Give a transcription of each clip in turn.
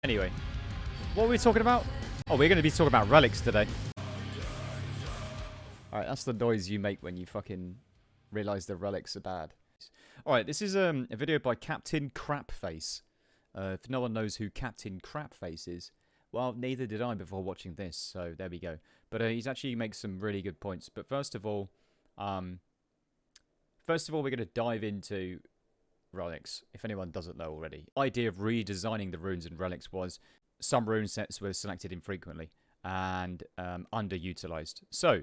Anyway, what were we talking about? Oh, we're going to be talking about relics today. Alright, that's the noise you make when you fucking realize the relics are bad. Alright, this is a video by Captain Crapface. If no one knows who Captain Crapface is, well, neither did I before watching this, so there we go. But he's actually makes some really good points. But first of all, we're going to dive into relics, if anyone doesn't know already. The idea of redesigning the runes and relics was some rune sets were selected infrequently and underutilized. So,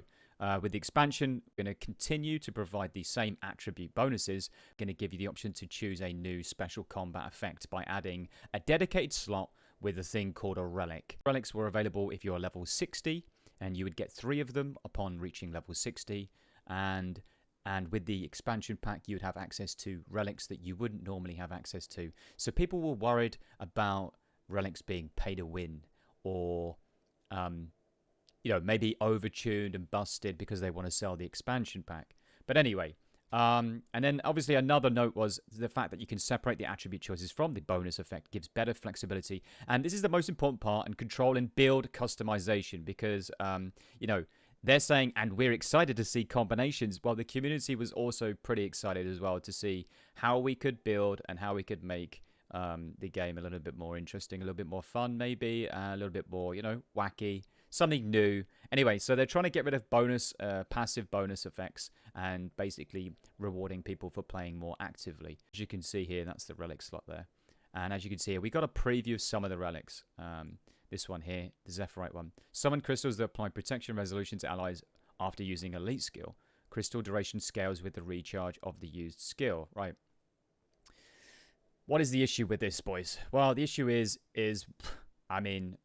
with the expansion, we're going to continue to provide the same attribute bonuses. We're going to give you the option to choose a new special combat effect by adding a dedicated slot with a thing called a relic. Relics were available if you're level 60, and you would get 3 of them upon reaching level 60. And with the expansion pack, you'd have access to relics that you wouldn't normally have access to. So people were worried about relics being pay to win, or you know, maybe overtuned and busted because they want to sell the expansion pack. But anyway, and then obviously another note was the fact that you can separate the attribute choices from the bonus effect gives better flexibility. And this is the most important part, and control and build customization, because, you know, they're saying, and we're excited to see combinations. Well, the community was also pretty excited as well to see how we could build and how we could make the game a little bit more interesting, a little bit more fun, maybe, a little bit more, you know, wacky. Something new. Anyway, so they're trying to get rid of passive bonus effects and basically rewarding people for playing more actively. As you can see here, that's the relic slot there. And as you can see here, we got a preview of some of the relics. This one here, the Zephyrite one. Summon crystals that apply protection resolution to allies after using elite skill. Crystal duration scales with the recharge of the used skill. Right. What is the issue with this, boys? Well, the issue is I mean,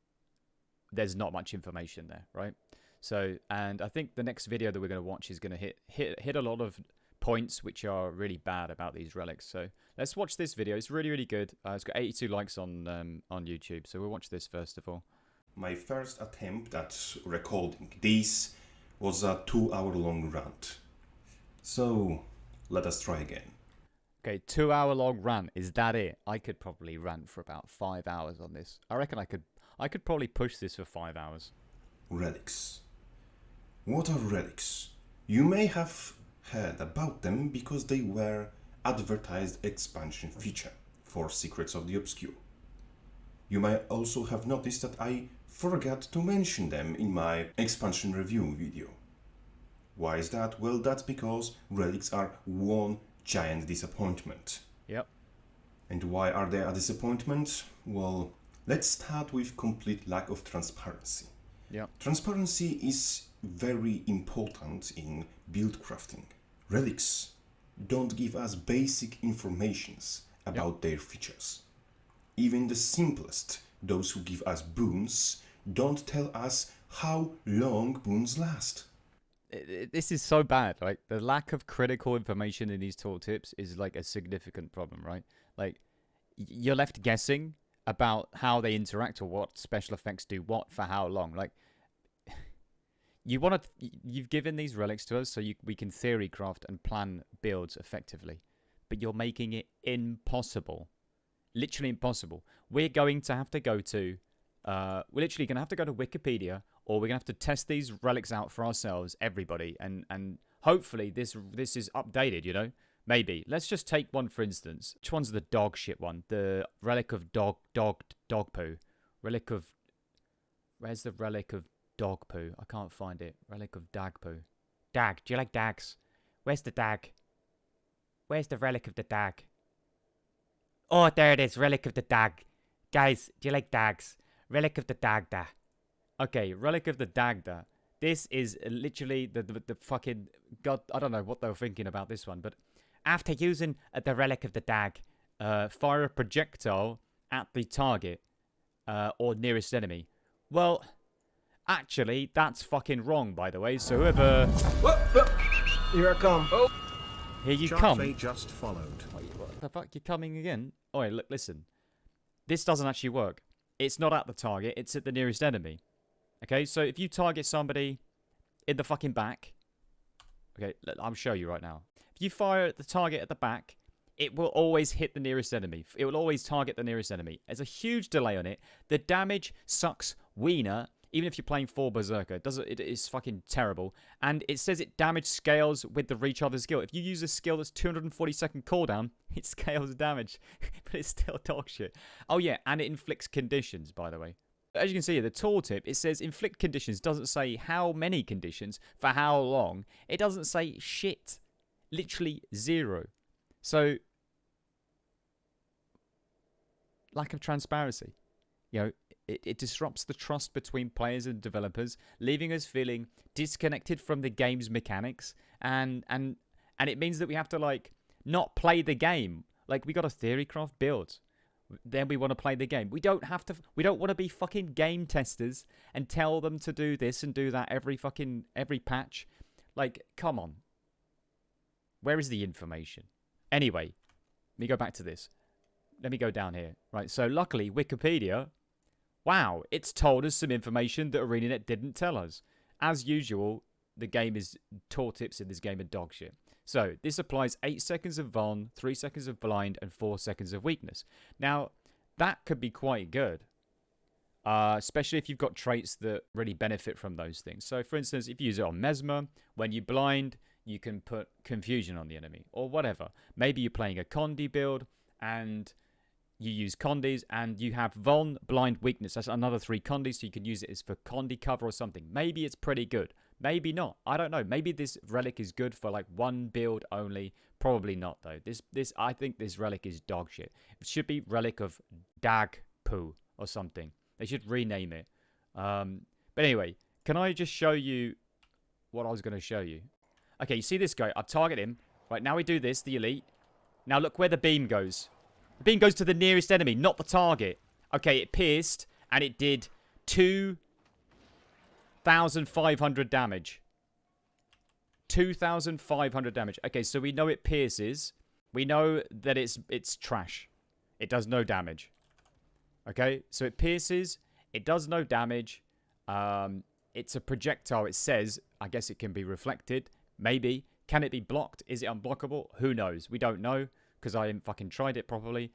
there's not much information there, right? So, and I think the next video that we're going to watch is going to hit a lot of points which are really bad about these relics. So let's watch this video. It's really, really good. It's got 82 likes on YouTube. So we'll watch this first of all. My first attempt at recording this was a 2-hour-long rant. So let us try again. Okay, 2-hour-long rant. Is that it? I could probably rant for about 5 hours on this. I reckon I could probably push this for 5 hours. Relics. What are relics? You may have heard about them because they were advertised expansion feature for Secrets of the Obscure. You might also have noticed that I forgot to mention them in my expansion review video. Why is that? Well, that's because relics are one giant disappointment. Yep. And why are they a disappointment? Well, let's start with complete lack of transparency. Yeah. Transparency is very important in build crafting. Relics don't give us basic informations about their features. Even the simplest, those who give us boons, don't tell us how long boons last. This is so bad, right? The lack of critical information in these tooltips is like a significant problem, right? Like, you're left guessing about how they interact or what special effects do what for how long. Like, you've given these relics to us so we can theory craft and plan builds effectively, but you're making it impossible, literally impossible. We're going to have to go to we're literally going to have to go to Wikipedia, or we're going to have to test these relics out for ourselves, everybody, and hopefully this is updated, you know. Maybe. Let's just take one for instance. Which one's the dog shit one? The relic of dog poo. Relic of... Where's the relic of dog poo? I can't find it. Relic of dag poo. Dag. Do you like dags? Where's the dag? Where's the relic of the dag? Oh, there it is. Relic of the dag. Guys, do you like dags? Relic of the Dagda. Okay, Relic of the Dagda. This is literally the fucking... God, I don't know what they were thinking about this one, but... After using the Relic of the Dag, fire a projectile at the target or nearest enemy. Well, actually, that's fucking wrong, by the way. So whoever... Here I come. Oh. Here you come. Just followed. What the fuck? You're coming again? Oh, wait, look, listen. This doesn't actually work. It's not at the target. It's at the nearest enemy. Okay, so if you target somebody in the fucking back... Okay, I'll show you right now. If you fire at the target at the back, it will always hit the nearest enemy. It will always target the nearest enemy. There's a huge delay on it. The damage sucks wiener. Even if you're playing 4 Berserker, it is fucking terrible. And it says it damage scales with the recharge of the skill. If you use a skill that's 240-second cooldown, it scales damage. But it's still dog shit. Oh yeah, and it inflicts conditions, by the way. As you can see here, the tooltip, it says inflict conditions. Doesn't say how many conditions, for how long. It doesn't say shit. Literally 0. So, lack of transparency. You know, it disrupts the trust between players and developers, leaving us feeling disconnected from the game's mechanics, and it means that we have to like not play the game. Like, we got a theorycraft build, then we want to play the game. We don't want to be fucking game testers and tell them to do this and do that every patch. Like, come on. Where is the information? Anyway, let me go back to this. Let me go down here. Right, so luckily, Wikipedia, wow, it's told us some information that ArenaNet didn't tell us. As usual, the tooltips in this game are dog shit. So, this applies 8 seconds of Von, 3 seconds of Blind, and 4 seconds of Weakness. Now, that could be quite good. Especially if you've got traits that really benefit from those things. So, for instance, if you use it on Mesmer, when you blind, you can put Confusion on the enemy, or whatever. Maybe you're playing a Condi build, and you use Condis, and you have Von, Blind, Weakness. That's another 3 Condis, so you can use it as for Condi cover or something. Maybe it's pretty good. Maybe not. I don't know. Maybe this relic is good for like 1 build only. Probably not, though. I think this relic is dog shit. It should be Relic of Dag Poo or something. They should rename it. But anyway, can I just show you what I was going to show you? Okay, you see this guy? I've targeted him. Right, now we do this, the elite. Now look where the beam goes. The beam goes to the nearest enemy, not the target. Okay, it pierced, and it did 2,500 damage. 2,500 damage. Okay, so we know it pierces. We know that it's trash. It does no damage. Okay, so it pierces. It does no damage. It's a projectile. It says, I guess it can be reflected. Maybe. Can it be blocked? Is it unblockable? Who knows? We don't know because I haven't fucking tried it properly.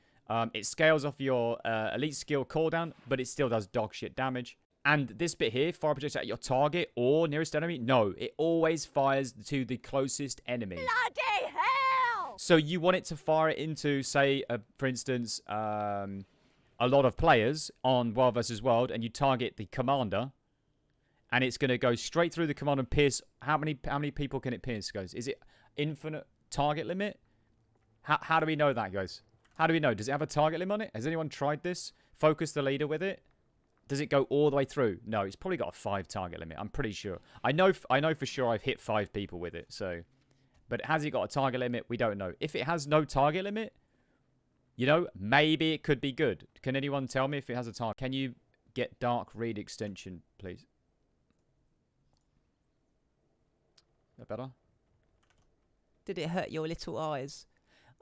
It scales off your elite skill cooldown, but it still does dog shit damage. And this bit here, fire projectile at your target or nearest enemy, no, it always fires to the closest enemy. Bloody hell! So you want it to fire it into, say, for instance, a lot of players on World vs. World, and you target the commander, and it's going to go straight through the commander and pierce. How many people can it pierce, guys? Is it infinite target limit? How do we know that, guys? How do we know? Does it have a target limit on it? Has anyone tried this? Focus the leader with it. Does it go all the way through? No, it's probably got a 5 target limit. I'm pretty sure. I know for sure I've hit 5 people with it. So, but has it got a target limit? We don't know. If it has no target limit, you know, maybe it could be good. Can anyone tell me if it has a target? Can you get Dark Read extension, please? That better? Did it hurt your little eyes?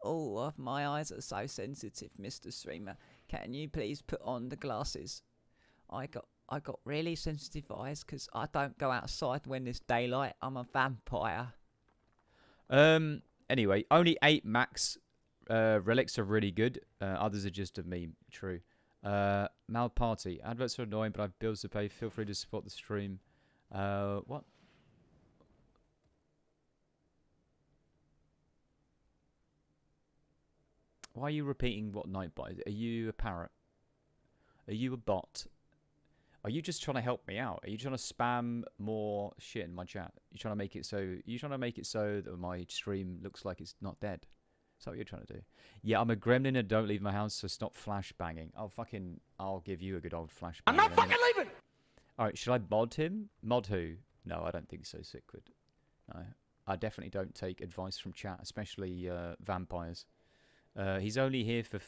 Oh, my eyes are so sensitive, Mr. Streamer. Can you please put on the glasses? I got really sensitive eyes because I don't go outside when there's daylight. I'm a vampire. Anyway, only 8 max relics are really good. Others are just a meme. True. Mal Party. Adverts are annoying, but I have bills to pay. Feel free to support the stream. What? Why are you repeating what Nightbot is? Are you a parrot? Are you a bot? Are you just trying to help me out? Are you trying to spam more shit in my chat? You trying to make it so that my stream looks like it's not dead? Is that what you're trying to do? Yeah, I'm a gremlin and don't leave my house, so stop flash banging. I'll give you a good old flash bang. I'm not fucking leaving! Alright, should I mod him? Mod who? No, I don't think so, Sickward. No. I definitely don't take advice from chat, especially vampires. He's only here for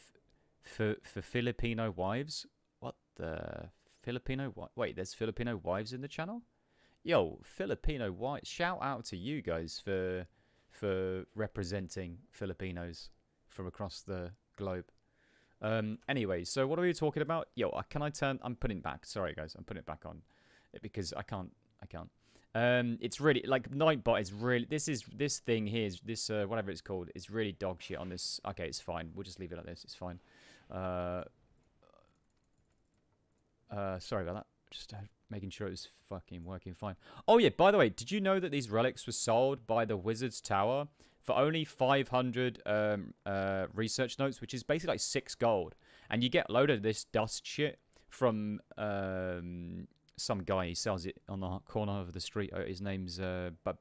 Filipino wives. What the Filipino? Wait, there's Filipino wives in the channel. Yo, Filipino wives! Shout out to you guys for representing Filipinos from across the globe. Anyway, so what are we talking about? Yo, can I turn? I'm putting it back. Sorry, guys, I'm putting it back on because I can't. It's really like Nightbot is really this thing here is this whatever it's called. It's really dog shit on this. Okay, it's fine. We'll just leave it like this. It's fine. Sorry about that. Just making sure it was fucking working fine. Oh yeah, by the way, did you know that these relics were sold by the Wizard's Tower for only 500 research notes, which is basically like 6 gold, and you get a load of this dust shit from some guy. He sells it on the corner of the street. His name's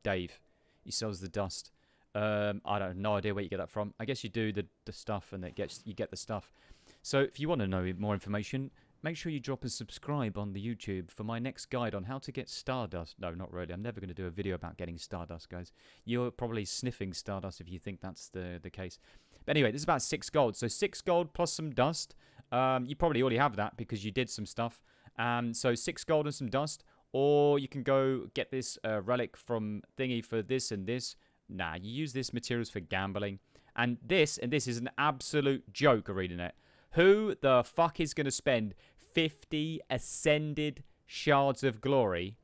Dave. He sells the dust. I don't have no idea where you get that from. I guess you do the stuff, and you get the stuff. So if you want to know more information, make sure you drop a subscribe on the YouTube for my next guide on how to get Stardust. No, not really. I'm never going to do a video about getting Stardust, guys. You're probably sniffing Stardust if you think that's the case. But anyway, this is about 6 gold. So 6 gold plus some dust. You probably already have that because you did some stuff. So 6 gold and some dust. Or you can go get this relic from thingy for this and this. Nah, you use this materials for gambling. And this is an absolute joke, ArenaNet. Who the fuck is going to spend 50 ascended shards of glory?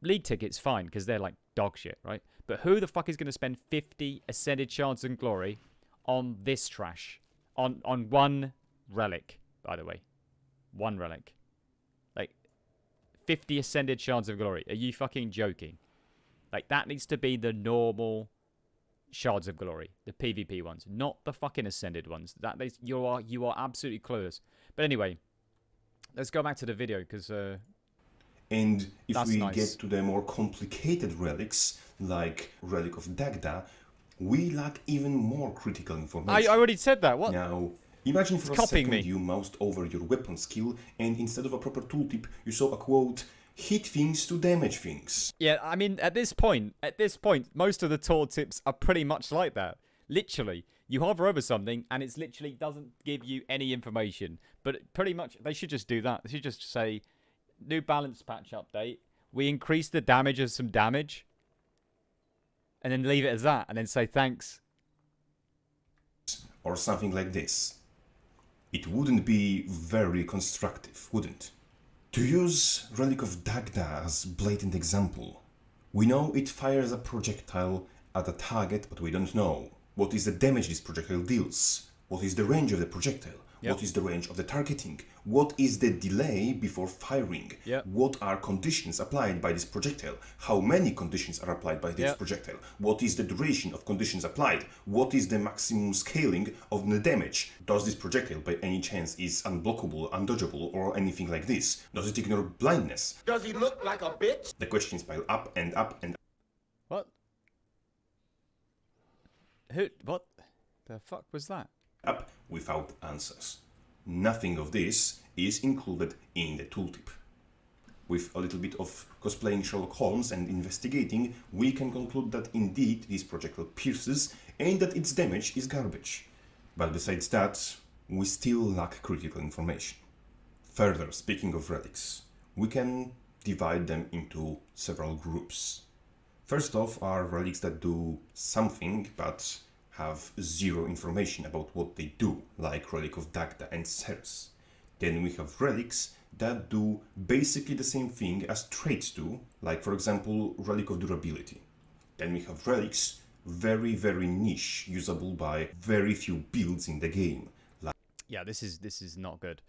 League tickets, fine, because they're like dog shit, right? But who the fuck is going to spend 50 ascended shards of glory on this trash? On one relic, by the way. One relic. Like, 50 ascended shards of glory. Are you fucking joking? Like, that needs to be the normal shards of glory, the PvP ones, not the fucking ascended ones. You are absolutely clueless. But anyway, let's go back to the video because and if we nice. get to the more complicated relics like Relic of Dagda, we lack even more critical information. I already said that. What? Now imagine for a copying second me. you moused over your weapon skill and instead of a proper tooltip you saw a quote, hit things to damage things. Yeah, I mean, at this point, most of the tooltips are pretty much like that. Literally, you hover over something and it's literally doesn't give you any information. But pretty much, they should just do that. They should just say, new balance patch update. We increase the damage of some damage. And then leave it as that. And then say thanks. Or something like this. It wouldn't be very constructive, wouldn't? To use Relic of Dagda as blatant example, we know it fires a projectile at a target, but we don't know what is the damage this projectile deals, what is the range of the projectile, what is the range of the targeting, what is the delay before firing, what are conditions applied by this projectile, how many conditions are applied by this projectile, what is the duration of conditions applied, what is the maximum scaling of the damage, does this projectile by any chance is unblockable, undodgeable, or anything like this, does it ignore blindness, Does he look like a bitch? the questions pile up and up and What? What the fuck was that? up without answers. Nothing of this is included in the tooltip. With a little bit of cosplaying Sherlock Holmes and investigating, we can conclude that indeed this projectile pierces and that its damage is garbage. But besides that, we still lack critical information. Further, speaking of relics, we can divide them into several groups. First off are relics that do something but have zero information about what they do, like Relic of Dagda and Ceres. Then we have relics that do basically the same thing as traits do, like for example Relic of Durability. Then we have relics very niche, usable by very few builds in the game. Yeah, this is not good.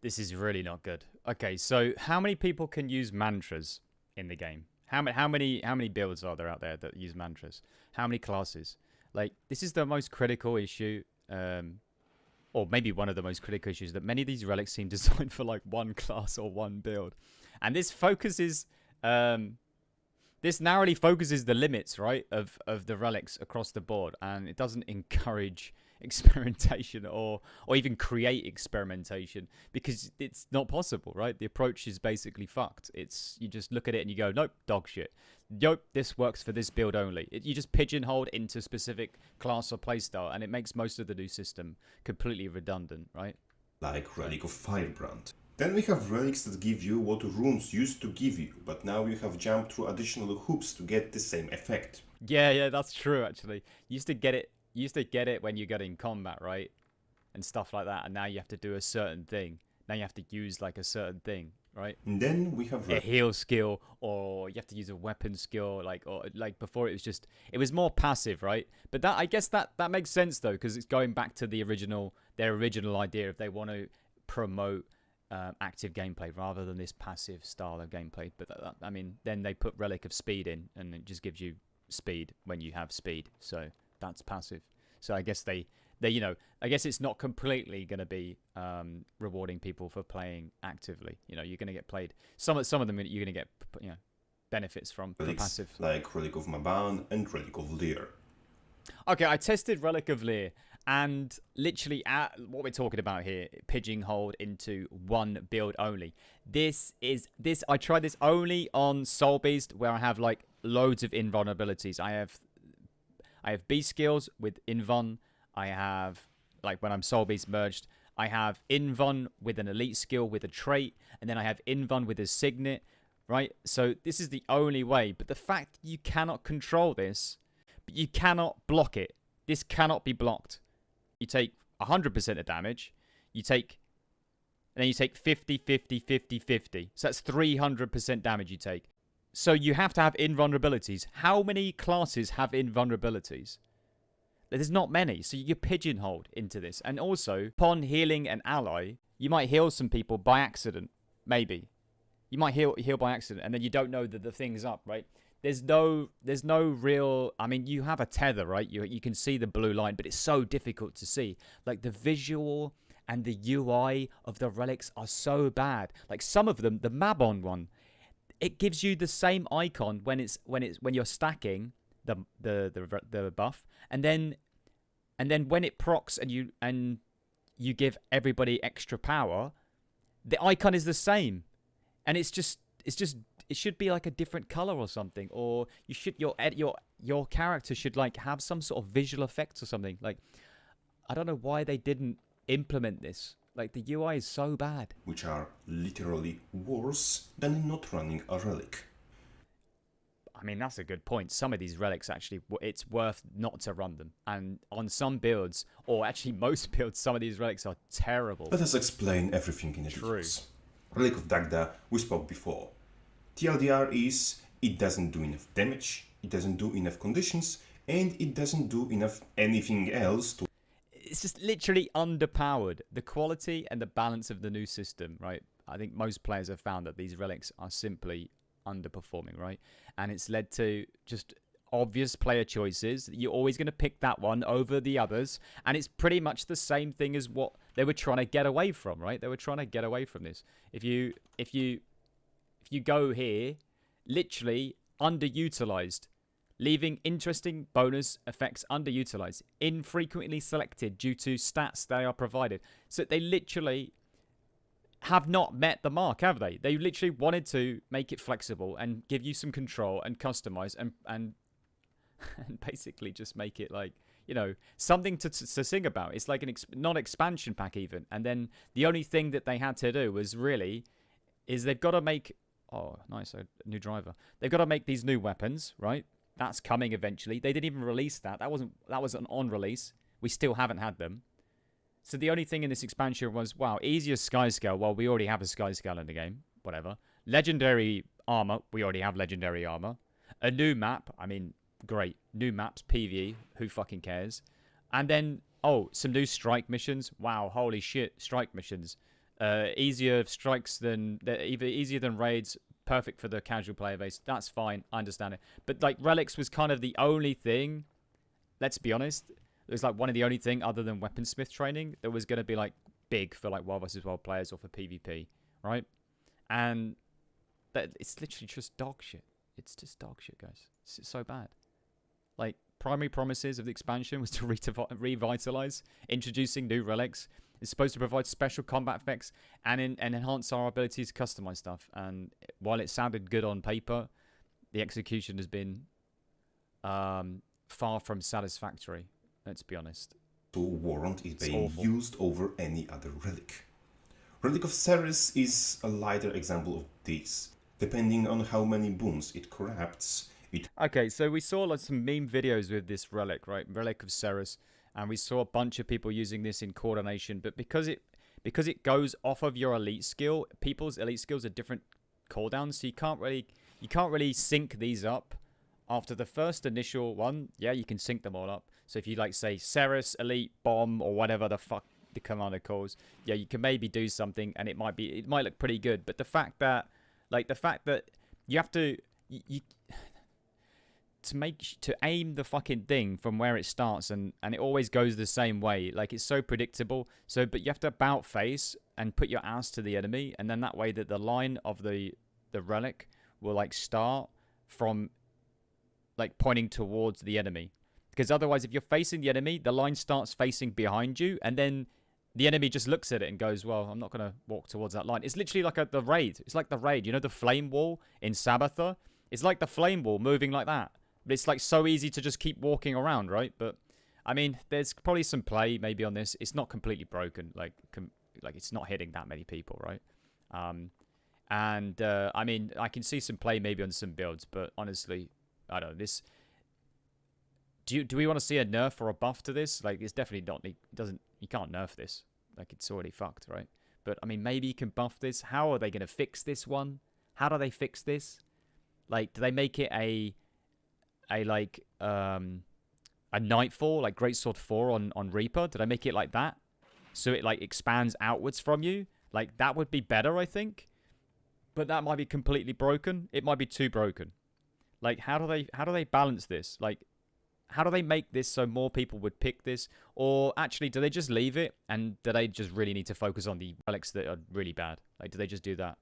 This is really not good. Okay, so how many people can use mantras in the game? How many builds are there out there that use mantras? How many classes? Like, this is the most critical issue, or maybe one of the most critical issues, that many of these relics seem designed for like one class or one build. And this focuses, this narrowly focuses the limits, right, of the relics across the board. And it doesn't encourage experimentation or even create experimentation because it's not possible, right? The approach is basically fucked. You just look at it and you go, nope, dog shit. Nope, this works for this build only. You just pigeonholed into specific class or playstyle, and it makes most of the new system completely redundant, right? Like Relic of Firebrand. Then we have relics that give you what runes used to give you, but now you have jumped through additional hoops to get the same effect. Yeah, that's true actually. You used to get it when you got in combat, right? And stuff like that, and now you have to do a certain thing. Now you have to use like a certain thing, right? And then we have A heal skill, or you have to use a weapon skill, like, or like before it was more passive, right? But that, I guess that makes sense though, because it's going back to their original idea if they want to promote active gameplay rather than this passive style of gameplay. But I mean, then they put Relic of Speed in, and it just gives you speed when you have speed, so that's passive. So I guess they I guess it's not completely going to be rewarding people for playing actively. You're going to get played. Some of them you're going to get benefits from passive. Like Relic of Maban and Relic of Lear. Okay, I tested Relic of Lear, and literally what we're talking about here, pigeonholed into one build only. I tried this only on Soul Beast, where I have like loads of invulnerabilities. I have beast skills with invuln. I have, like, when I'm Soul Beast merged, I have invuln with an elite skill with a trait, and then I have invuln with a signet, right? So this is the only way. But the fact you cannot control this, but you cannot block it. This cannot be blocked. You take 100% of damage. And then you take 50, 50, 50, 50. So that's 300% damage you take. So you have to have invulnerabilities. How many classes have invulnerabilities? There's not many, so you're pigeonholed into this. And also, upon healing an ally, you might heal some people by accident, maybe. You might heal by accident, and then you don't know that the thing's up, right? There's no real... I mean, you have a tether, right? You can see the blue line, but it's so difficult to see. Like, the visual and the UI of the relics are so bad. Like, some of them, the Mabon one, it gives you the same icon when you're stacking the buff, and then when it procs and you give everybody extra power, the icon is the same, and it should be like a different color or something, or your character should like have some sort of visual effects or something. Like, I don't know why they didn't implement this. Like, the UI is so bad. Which are literally worse than not running a relic. I mean, that's a good point. Some of these relics, actually, it's worth not to run them. And on some builds, or actually most builds, some of these relics are terrible. Let us explain everything in details. Relic of Dagda, we spoke before. TLDR is, it doesn't do enough damage, it doesn't do enough conditions, and it doesn't do enough anything else to... It's just literally underpowered. The quality and the balance of the new system, right? I think most players have found that these relics are simply underperforming, right? And it's led to just obvious player choices. You're always going to pick that one over the others, and it's pretty much the same thing as what they were trying to get away from, right? They were trying to get away from this. If you go here, literally underutilized, leaving interesting bonus effects underutilized, infrequently selected due to stats they are provided. So they literally have not met the mark, have they? They literally wanted to make it flexible and give you some control and customize and basically just make it like, something to sing about. It's like non-expansion pack even. And then the only thing that they had to do was they've got to make, oh, nice, a new driver. They've got to make these new weapons, right? That's coming eventually. They didn't even release that. That was an on release. We still haven't had them. So the only thing in this expansion was, wow, easier sky scale. Well, we already have a sky scale in the game. Whatever. Legendary armor. We already have legendary armor. A new map. I mean, great. New maps. PvE. Who fucking cares? And then, some new strike missions. Wow, holy shit. Strike missions. Easier strikes easier than raids. Perfect for the casual player base. That's fine. I understand it. But, like, Relics was kind of the only thing, let's be honest, it was like one of the only thing other than weaponsmith training that was going to be like big for like WoW vs. WoW players or for PvP, right? And it's literally just dog shit. It's just dog shit, guys. It's so bad. Like, primary promises of the expansion was to revitalize, introducing new relics. It's supposed to provide special combat effects and enhance our ability to customize stuff. And while it sounded good on paper, the execution has been far from satisfactory. Let's be honest. To warrant it being used over any other relic. Relic of Ceres is a lighter example of this. Depending on how many boons it corrupts, Okay, so we saw like some meme videos with this relic, right? Relic of Ceres. And we saw a bunch of people using this in coordination. But because because it goes off of your elite skill. People's elite skills are different cooldowns, so you can't really sync these up. After the first initial one, yeah, you can sync them all up. So if you like say Ceres, Elite, Bomb, or whatever the fuck the commander calls, yeah, you can maybe do something, and it might look pretty good. But the fact that you have to to aim the fucking thing from where it starts, and it always goes the same way. Like, it's so predictable. So, but you have to about face and put your ass to the enemy, and then that way that the line of the relic will like start from like pointing towards the enemy. Because otherwise, if you're facing the enemy, the line starts facing behind you, and then the enemy just looks at it and goes, well, I'm not going to walk towards that line. It's literally like the raid. It's like the raid. You know the flame wall in Sabbatha? It's like the flame wall moving like that. But it's like so easy to just keep walking around, right? But, I mean, there's probably some play maybe on this. It's not completely broken. Like it's not hitting that many people, right? I mean, I can see some play maybe on some builds, but honestly, I don't know. This... Do we want to see a nerf or a buff to this? Like, it's definitely not... You can't nerf this. Like, it's already fucked, right? But, I mean, maybe you can buff this. How are they going to fix this one? How do they fix this? Like, do they make it a Nightfall, like Greatsword 4 on Reaper? Did I make it like that? So it, like, expands outwards from you? Like, that would be better, I think. But that might be completely broken. It might be too broken. Like, how do they balance this? Like, how do they make this so more people would pick this? Or actually, do they just leave it? And do they just really need to focus on the relics that are really bad? Like, do they just do that?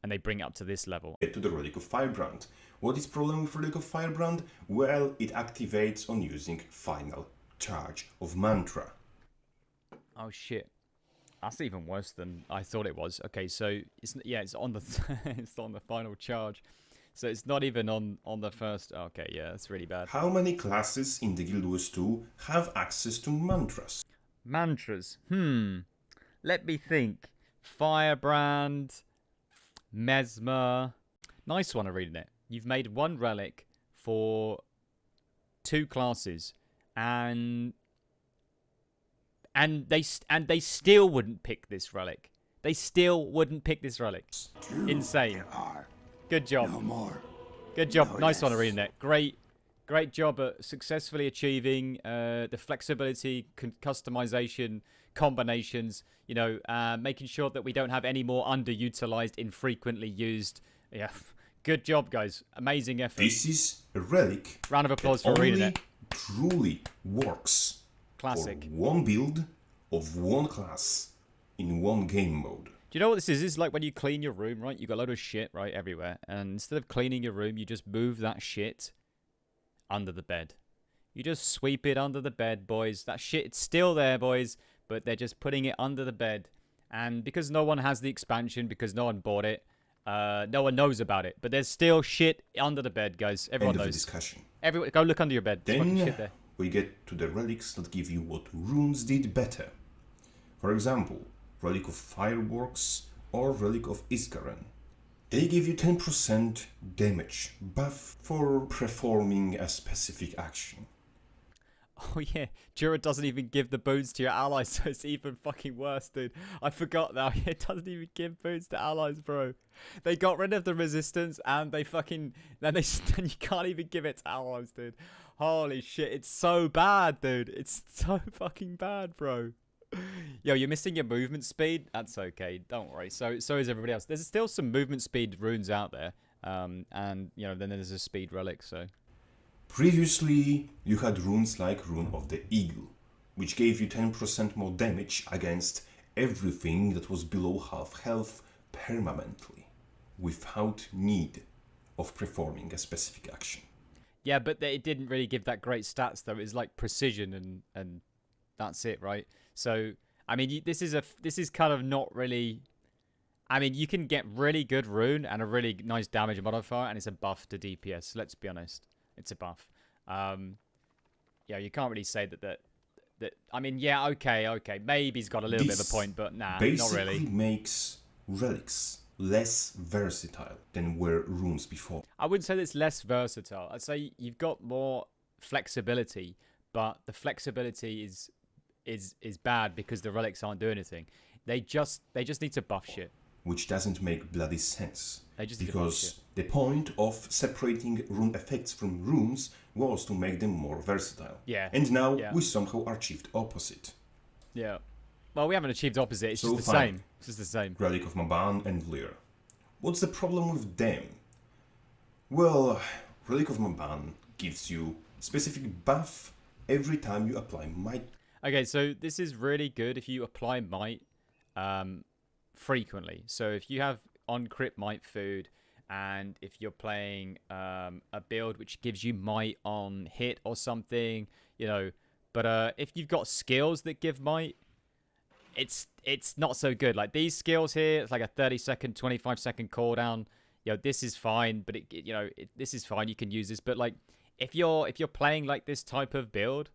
And they bring it up to this level? Get to the Relic of Firebrand. What is the problem with Relic of Firebrand? Well, it activates on using final charge of mantra. Oh shit. That's even worse than I thought it was. Okay, so it's on the it's on the final charge. So it's not even on the first... Okay, yeah, that's really bad. How many classes in the Guild Wars 2 have access to mantras? Mantras. Let me think. Firebrand, Mesmer. Nice one, I'm reading it. You've made one relic for 2 classes, and they still wouldn't pick this relic. They still wouldn't pick this relic. Insane. Good job. No more. Good job. No Nice one, less. Arena. Great job at successfully achieving the flexibility, customization, combinations. You know, making sure that we don't have any more underutilized, infrequently used. Yeah. Good job, guys. Amazing effort. This is a relic. Round of applause that for only reading it. truly works Classic. for one build of one class in one game mode. Do you know what this is? This is like when you clean your room, right? You got a load of shit, right, everywhere. And instead of cleaning your room, you just move that shit under the bed. You just sweep it under the bed, boys. That shit, it's still there, boys. But they're just putting it under the bed. And because no one has the expansion, because no one bought it, no one knows about it. But there's still shit under the bed, guys. Everyone End of the knows. discussion. Everyone, go look under your bed. There's fucking Then shit there. we get to the relics that give you what runes did better. For example, Relic of Fireworks or Relic of Iskaran. They give you 10% damage buff for performing a specific action. Oh yeah, Jura doesn't even give the boons to your allies, so it's even fucking worse, dude. I forgot now. It doesn't even give boons to allies, bro. They got rid of the resistance, and they fucking then you can't even give it to allies, dude. Holy shit, it's so bad, dude. It's so fucking bad, bro. Yo, you're missing your movement speed. That's okay. Don't worry. So is everybody else. There's still some movement speed runes out there, and you know then there's a speed relic. So. Previously, you had runes like Rune of the Eagle, which gave you 10% more damage against everything that was below half health permanently, without need of performing a specific action. Yeah, but it didn't really give that great stats though. It was like precision and that's it, right? So I mean, this is kind of not really. I mean, you can get really good rune and a really nice damage modifier, and it's a buff to DPS. Let's be honest. It's a buff. Yeah, you can't really say that. I mean, yeah, okay. Maybe he's got a little bit of a point, but nah, not really. Basically makes relics less versatile than were runes before. I wouldn't say that it's less versatile. I'd say you've got more flexibility, but the flexibility is bad because the relics aren't doing anything. They just need to buff shit. which doesn't make bloody sense. They just need to buff shit. Because the point of separating rune effects from runes was to make them more versatile. Yeah. And now Yeah. we somehow achieved opposite. Yeah. Well, we haven't achieved opposite. It's So just the fine. same. It's just the same. Relic of Maban and Lear. What's the problem with them? Well, Relic of Maban gives you specific buff every time you apply might. Okay, so this is really good if you apply might frequently. So if you have on crit might food, and if you're playing a build which gives you might on hit or something, you know. But if you've got skills that give might, it's not so good. Like these skills here, it's like a 30-second, 25-second cooldown. You know, this is fine, but this is fine. You can use this, but like if you're playing like this type of build,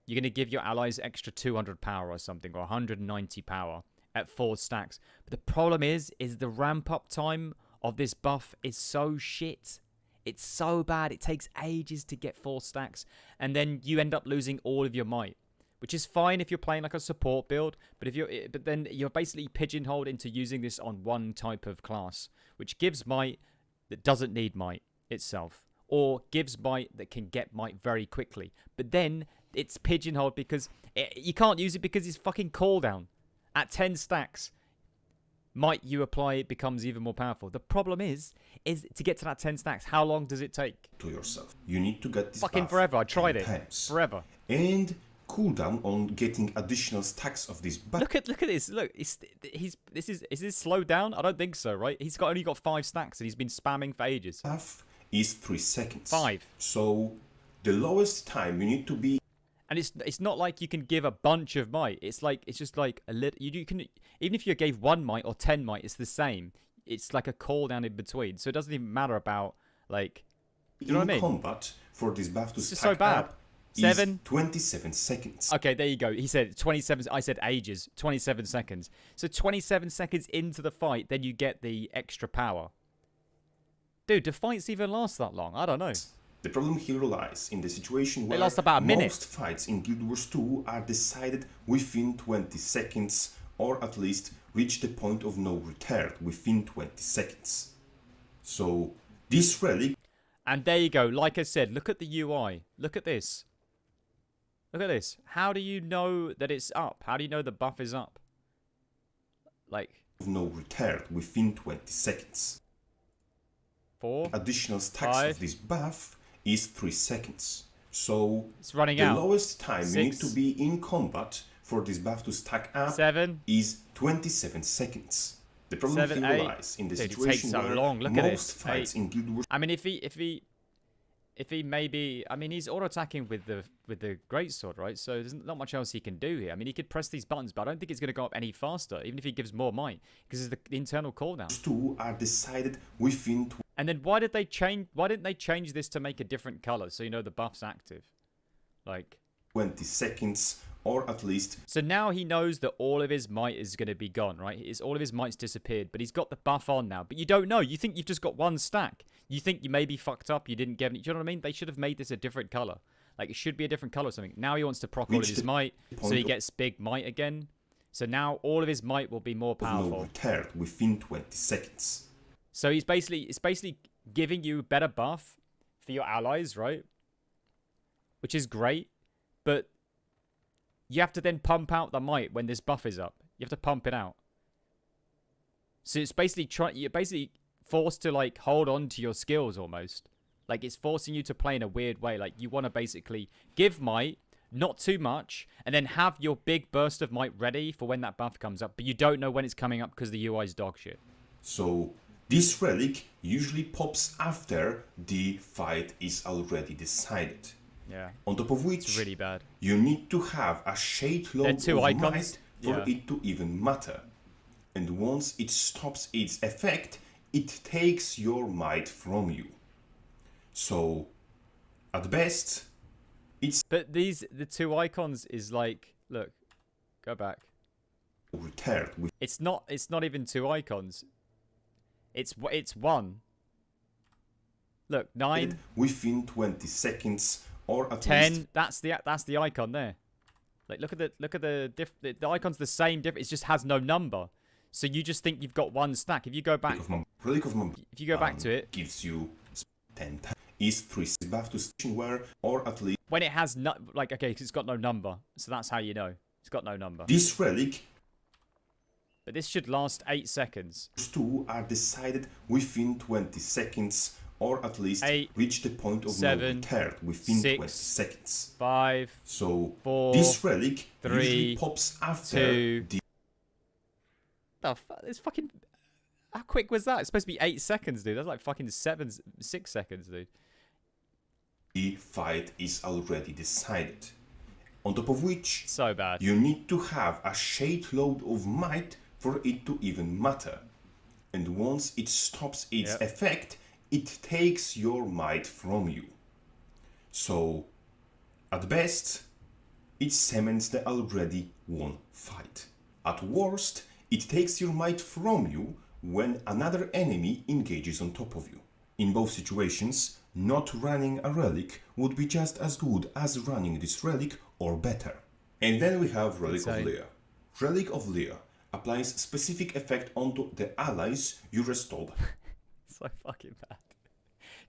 you're going to give your allies extra 200 power or something, or 190 power at 4 stacks. But the problem is the ramp up time of this buff is so shit. It's so bad. It takes ages to get 4 stacks, and then you end up losing all of your might, which is fine if you're playing like a support build. But then you're basically pigeonholed into using this on one type of class, which gives might that doesn't need might itself, or gives might that can get might very quickly. But then it's pigeonholed because you can't use it because it's fucking cooldown. At 10 stacks, might you apply it becomes even more powerful. The problem is to get to that 10 stacks, how long does it take? To yourself. You need to get this Fucking buff forever. I tried 10 it. times. Forever. And cooldown on getting additional stacks of this buff. Look at this. Look, is this slowed down? I don't think so, right? He's only got 5 stacks and he's been spamming for ages. Buff is 3 seconds. 5. So the lowest time you need to be. And it's not like you can give a bunch of might. It's just like a little. You can, even if you gave 1 might or 10 might, it's the same. It's like a cooldown in between, so it doesn't even matter about like. Do you know what I mean? Combat for this buff to It's just stack so bad. up 7. is 27 seconds. Okay, there you go. He said 27. I said ages. 27 seconds. So 27 seconds into the fight, then you get the extra power. Dude, do fights even last that long? I don't know. The problem here lies in the situation where last about a minute. most fights in Guild Wars 2 are decided within 20 seconds, or at least reach the point of no return within 20 seconds. So this relic. And there you go. Like I said, look at the UI. Look at this. Look at this. How do you know that it's up? How do you know the buff is up? Like. No return within 20 seconds. 4. Additional stacks 5. of this buff is 3 seconds. So It's running the out. lowest time 6. you need to be in combat for this buff to stack up 7. is 27 seconds. The problem 7, here 8. lies in the Dude, it situation takes so where long. Look at most this. fights 8. in Guild Wars I mean, if he maybe, I mean, he's auto attacking with the greatsword, right? So there's not much else he can do here. I mean, he could press these buttons, but I don't think it's going to go up any faster, even if he gives more might, because it's the internal cooldown. 2 are decided within And then why didn't they change this to make a different color so you know the buff's active? Like 20 seconds, or at least. So now he knows that all of his might is going to be gone, right? All of his might's disappeared, but he's got the buff on now. But you don't know. You think you've just got 1 stack. You think you may be fucked up. You didn't get it. Do you know what I mean? They should have made this a different color. Like, it should be a different color or something. Now he wants to proc all of his might, so he gets big might again. So now all of his might will be more powerful. No return within 20 seconds. So it's basically giving you better buff for your allies, right? Which is great, but you have to then pump out the might when this buff is up. You have to pump it out. So it's basically you're basically forced to like hold on to your skills almost. Like it's forcing you to play in a weird way. Like you want to basically give might, not too much, and then have your big burst of might ready for when that buff comes up. But you don't know when it's coming up because the UI's dog shit. So this relic usually pops after the fight is already decided. Yeah. On top of which, It's really bad. you need to have a shade load of 2 icons. might for it to even matter. And once it stops its effect, it takes your might from you. So, at best, it's But the 2 icons is like, look, go back. returned with It's not even 2 icons. It's 1. Look, 9, within 20 seconds, or at 10. least That's the icon there. Like look at the icon's the same. It just has no number. So you just think you've got one stack. If you go back, Relic of Mumbai, if you go back to it, gives you 10 times. Is 3 buff to station where, or at least when it has no, like okay, because it's got no number. So that's how you know it's got no number. this relic. But this should last 8 seconds. Those two are decided within 20 seconds, or at least 8, reach the point of 7, no return within 6, 20 seconds. 5. So 4, this relic 3, usually pops after 2. the The fuck? It's fucking. How quick was that? It's supposed to be 8 seconds, dude. That's like fucking 6 seconds, dude. fight is already decided. On top of which, So bad. you need to have a shade load of might for it to even matter. And once it stops its Yep. effect, it takes your might from you. So, at best, it cements the already won fight. At worst, it takes your might from you when another enemy engages on top of you. In both situations, not running a relic would be just as good as running this relic or better. And then we have Relic of Insane. Lear. Relic of Lear applies specific effect onto the allies you restored. So fucking bad.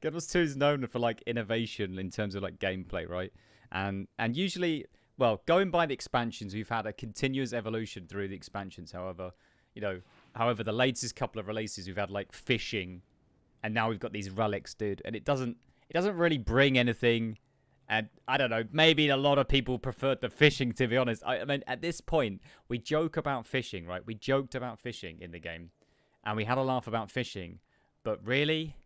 God Wars 2 is known for like innovation in terms of like gameplay, right? And usually, well, going by the expansions, we've had a continuous evolution through the expansions. However, the latest couple of releases, we've had like fishing, and now we've got these relics, dude. And it doesn't really bring anything. And I don't know, maybe a lot of people preferred the fishing, to be honest. I mean, at this point, we joke about fishing, right? We joked about fishing in the game, and we had a laugh about fishing. But really,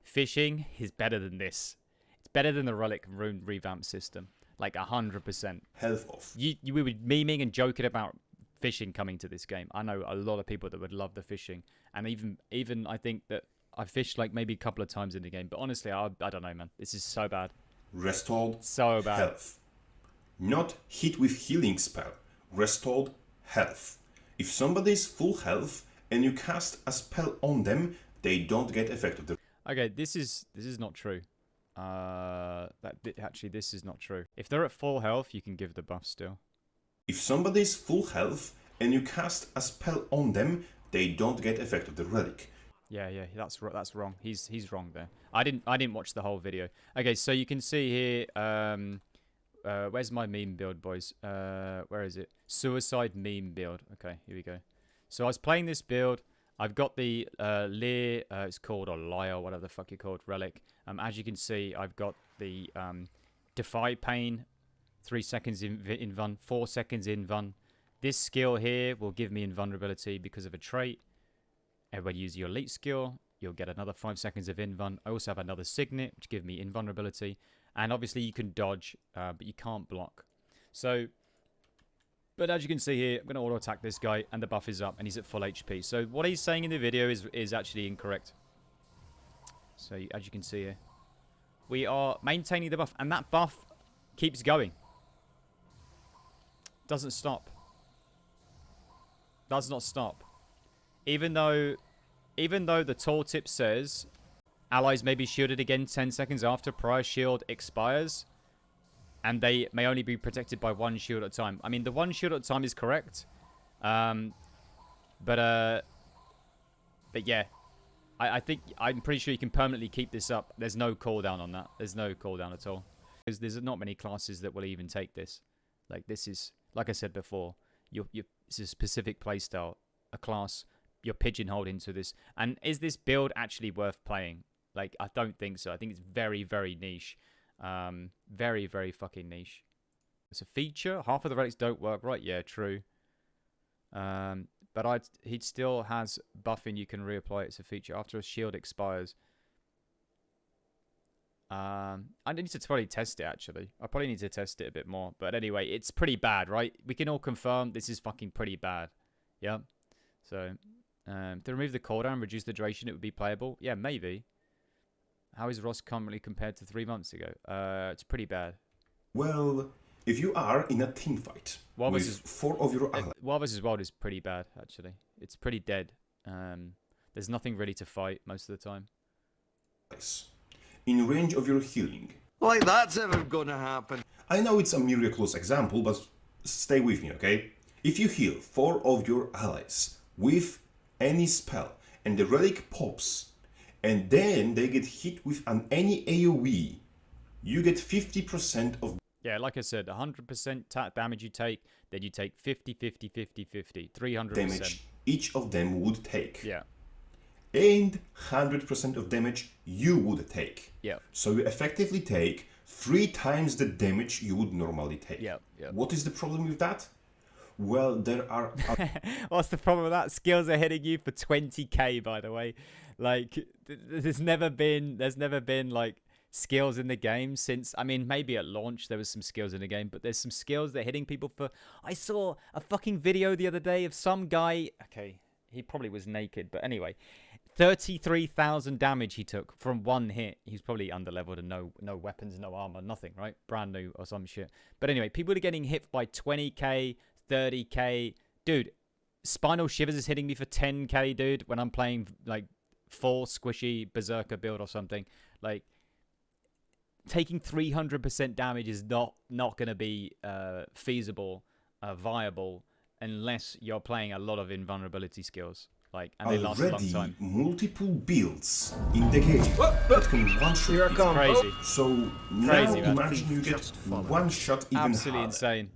fishing is better than this. It's better than the relic rune revamp system, like 100%. Health off. We were memeing and joking about fishing coming to this game. I know a lot of people that would love the fishing, and even I think that I fished like maybe a couple of times in the game. But honestly, I don't know, man. This is so bad. Restored So bad. health. Not hit with healing spell. Restored health. If somebody is full health and you cast a spell on them, they don't get effect of the. Okay, this is not true. Actually, this is not true. If they're at full health, you can give the buff still. If somebody is full health and you cast a spell on them, they don't get effect of the relic. Yeah, that's wrong. He's wrong there. I didn't watch the whole video. Okay, so you can see here. Where's my meme build, boys? Where is it? Suicide meme build. Okay, here we go. So I was playing this build. I've got the Lear. It's called a Liar, whatever the fuck you called, relic. As you can see, I've got the Defy Pain, 3 seconds invuln, 4 seconds invuln. This skill here will give me invulnerability because of a trait. And when you use your elite skill, you'll get another 5 seconds of invuln. I also have another signet, which gives me invulnerability. And obviously you can dodge, but you can't block. So, but as you can see here, I'm going to auto attack this guy, and the buff is up, and he's at full HP. So what he's saying in the video is actually incorrect. So as you can see here, we are maintaining the buff, and that buff keeps going. Doesn't stop. Does not stop. Even though the tooltip says allies may be shielded again 10 seconds after prior shield expires, and they may only be protected by 1 shield at a time. I mean, the 1 shield at a time is correct, but yeah, I think I'm pretty sure you can permanently keep this up. There's no cooldown on that. There's no cooldown at all, because there's not many classes that will even take this. Like this is, like I said before, it's a specific playstyle, a class. You're pigeonholed into this. And is this build actually worth playing? Like, I don't think so. I think it's very, very niche. Very, very fucking niche. It's a feature. Half of the relics don't work right. Yeah, true. But he still has buffing. You can reapply it. It's a feature after a shield expires. I need to probably test it, actually. I probably need to test it a bit more. But anyway, it's pretty bad, right? We can all confirm this is fucking pretty bad. Yeah. So, to remove the cooldown and reduce the duration, it would be playable. Yeah, maybe. How is Ross currently compared to 3 months ago? It's pretty bad. Well, if you are in a team fight with 4 of your allies. Wild vs. Wild is pretty bad, actually. It's pretty dead. There's nothing really to fight most of the time. In range of your healing. Like that's ever gonna happen. I know it's a miraculous example, but stay with me, okay? If you heal 4 of your allies with any spell and the relic pops and then they get hit with any AoE, you get 50% of Yeah, like I said, 100% damage you take, then you take 50, 50, 50, 50, 300%. damage each of them would take. Yeah. And 100% of damage you would take. Yeah. So you effectively take 3 times the damage you would normally take. Yeah. Yeah. What is the problem with that? Well, there are... What's the problem with that? Skills are hitting you for 20k, by the way. Like, there's never been like skills in the game since, I mean, maybe at launch there was some skills in the game, but there's some skills that are hitting people for... I saw a fucking video the other day of some guy, okay, he probably was naked, but anyway, 33,000 damage he took from one hit. He's probably underleveled and no weapons, no armor, nothing, right? Brand new or some shit. But anyway, people are getting hit by 20k, 30k. Dude, Spinal Shivers is hitting me for 10k, dude, when I'm playing like full squishy berserker build or something. Like, taking 300% damage is not going to be feasible, viable, unless you're playing a lot of invulnerability skills. Like, and they last a long time. Multiple builds in the game that can one-shot. Here I come. Crazy. So Crazy, now man. imagine you get one-shot even Absolutely harder. insane.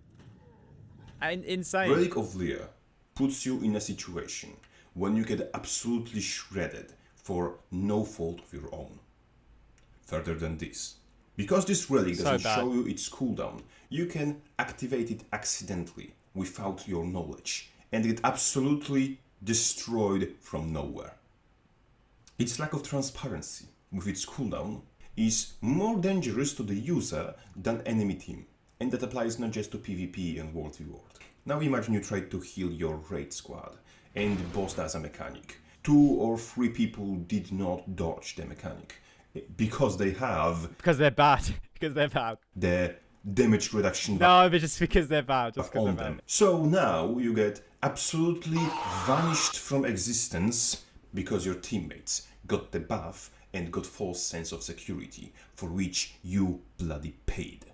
Insane. Relic of Lear puts you in a situation when you get absolutely shredded for no fault of your own. Further than this, because this relic doesn't show you its cooldown, you can activate it accidentally without your knowledge and get absolutely destroyed from nowhere. Its lack of transparency with its cooldown is more dangerous to the user than enemy team, and that applies not just to PvP and World v World. Now imagine you try to heal your raid squad and boss does a mechanic. 2 or 3 people did not dodge the mechanic because they have... Because they're bad. Because they're bad. The damage reduction... No, but just because they're bad. Just because on they're them. bad. So now you get absolutely vanished from existence because your teammates got the buff and got false sense of security for which you bloody paid.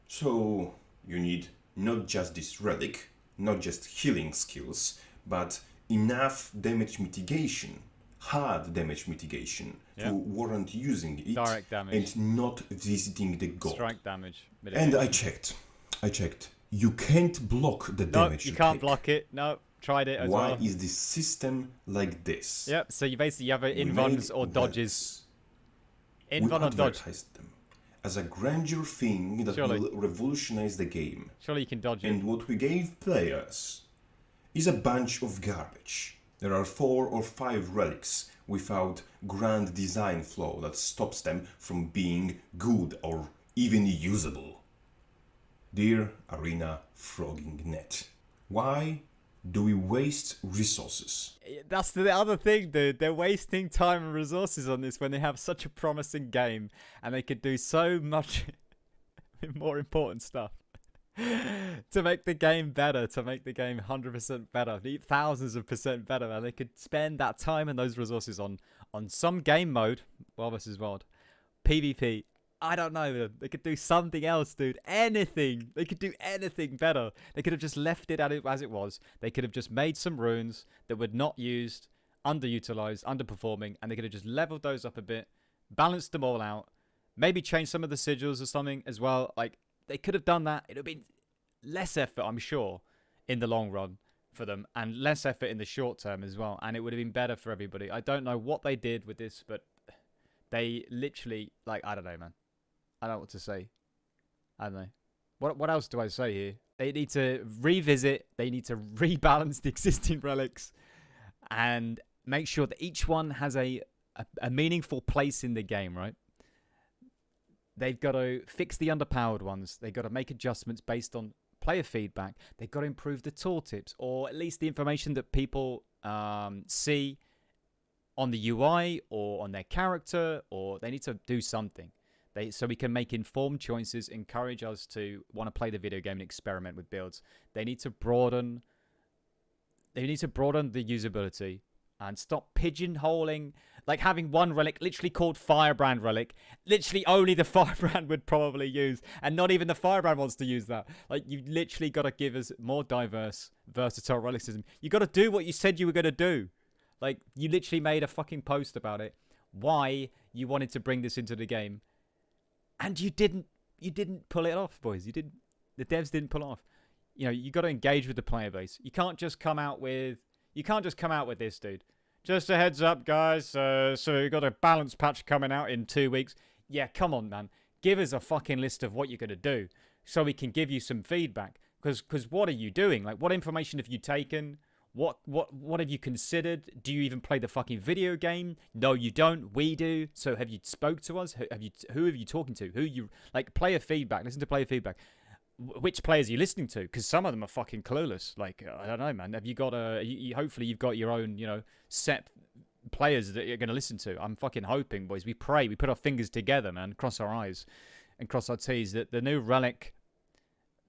So you need not just this relic, not just healing skills, but enough damage mitigation, hard damage mitigation, to warrant using it. Direct damage. And not visiting the god. Strike damage. And I checked. You can't block the damage you can't take. block it. No, tried it as Why well. is this system like this? Yep, so you basically have invuns or dodges. We Invuln or dodge. advertised them as a grandeur thing that Surely. will revolutionize the game. Surely you can dodge it. And what we gave players is a bunch of garbage. There are 4 or 5 relics without grand design flaw that stops them from being good or even usable. Dear Arena Frogging Net, why do we waste resources? That's the other thing, dude. They're wasting time and resources on this when they have such a promising game and they could do so much more important stuff to make the game better, to make the game 100% better, thousands of percent better, and they could spend that time and those resources on some game mode, Wild vs. Wild, PvP. I don't know. They could do something else, dude. Anything. They could do anything better. They could have just left it as it was. They could have just made some runes that were not used, underutilized, underperforming, and they could have just leveled those up a bit, balanced them all out, maybe changed some of the sigils or something as well. Like, they could have done that. It would have been less effort, I'm sure, in the long run for them, and less effort in the short term as well, and it would have been better for everybody. I don't know what they did with this, but they literally, like, I don't know, man. I don't know what to say. I don't know. What else do I say here? They need to revisit. They need to rebalance the existing relics and make sure that each one has a meaningful place in the game, right? They've got to fix the underpowered ones. They've got to make adjustments based on player feedback. They've got to improve the tooltips, or at least the information that people see on the UI or on their character, or they need to do something. So we can make informed choices, encourage us to want to play the video game and experiment with builds. They need to broaden the usability and stop pigeonholing. Like having one relic literally called Firebrand relic, literally only the Firebrand would probably use, and not even the Firebrand wants to use that. Like, you literally got to give us more diverse, versatile relicism. You got to do what you said you were going to do. Like, you literally made a fucking post about it, why you wanted to bring this into the game, and you didn't pull it off, boys. The devs didn't pull it off. You know, you got to engage with the player base. You can't just come out with this, dude. Just a heads up, guys. So we've got a balance patch coming out in 2 weeks. Yeah, come on, man. Give us a fucking list of what you're going to do so we can give you some feedback. Because what are you doing? Like, what information have you taken? What have you considered? Do you even play the fucking video game? No, you don't. We do. So have you spoke to us? Who have you talking to? Like, player feedback. Listen to player feedback. Which players are you listening to? Because some of them are fucking clueless. Like, I don't know, man. Have you got hopefully you've got your own, set players that you're going to listen to. I'm fucking hoping, boys. We pray. We put our fingers together, man. Cross our eyes and cross our T's that the new relics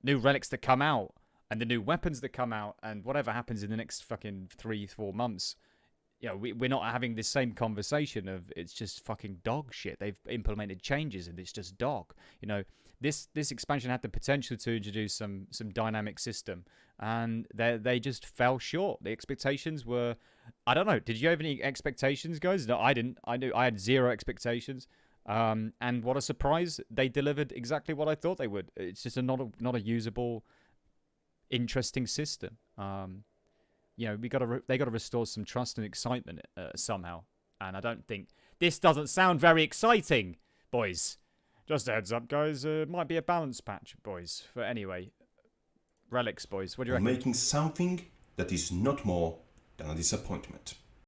that come out and the new weapons that come out and whatever happens in the next fucking 3-4 months, we're not having this same conversation of it's just fucking dog shit. They've implemented changes and it's just dog. This expansion had the potential to introduce some dynamic system, and they just fell short. The expectations were, I don't know. Did you have any expectations, guys? No, I didn't. I had zero expectations. And what a surprise! They delivered exactly what I thought they would. It's just not a usable, interesting system. They got to restore some trust and excitement somehow. And I don't think this doesn't sound very exciting, boys. Just a heads up, guys. It might be a balance patch, boys. But anyway, relics, boys. What do you reckon? Making something that is not more than a disappointment.